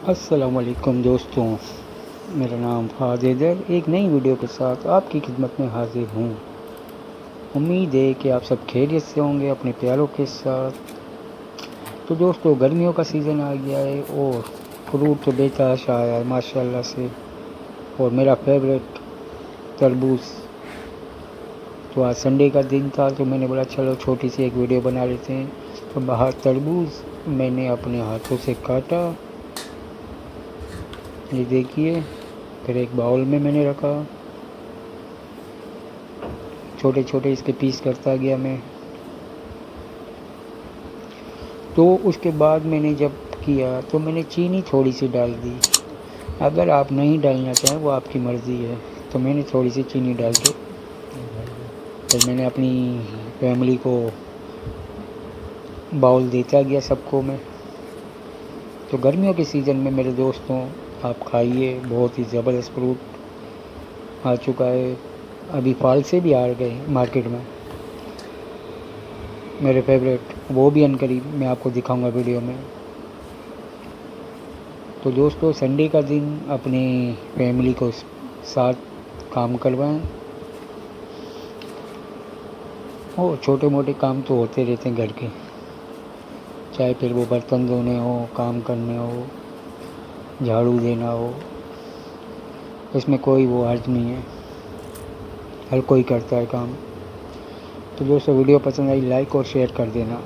अस्सलामुअलैकुम दोस्तों, मेरा नाम फ़ाज़ हैदर एक नई वीडियो के साथ आपकी खिदमत में हाज़िर हूँ। उम्मीद है कि आप सब खैरियत से होंगे अपने प्यारों के साथ। तो दोस्तों, गर्मियों का सीज़न आ गया है और फ्रूट तो बेतहाशा आया है माशाल्लाह से, और मेरा फेवरेट तरबूज। तो आज संडे का दिन था तो मैंने बोला चलो छोटी सी एक वीडियो बना लेते हैं। तो बाहर तरबूज मैंने अपने हाथों से काटा, ये देखिए। फिर एक बाउल में मैंने रखा, छोटे छोटे इसके पीस करता गया मैं। तो उसके बाद मैंने जब किया तो मैंने चीनी थोड़ी सी डाल दी। अगर आप नहीं डालना चाहें वो आपकी मर्ज़ी है। तो मैंने थोड़ी सी चीनी डाल के फिर मैंने अपनी फैमिली को बाउल देता गया सबको मैं। तो गर्मियों के सीज़न में मेरे दोस्तों आप खाइए, बहुत ही ज़बरदस्त फ्रूट आ चुका है। अभी फल से भी आ गए मार्केट में मेरे फेवरेट, वो भी अनकरीब मैं आपको दिखाऊंगा वीडियो में। तो दोस्तों, संडे का दिन अपने फैमिली को साथ काम करवाएं, और छोटे मोटे काम तो होते रहते हैं घर के, चाहे फिर वो बर्तन धोने हो, काम करने हो, झाड़ू देना हो, इसमें कोई वो हर्ज नहीं है, हर कोई करता है काम। तो दोस्तों, वीडियो पसंद आई लाइक और शेयर कर देना।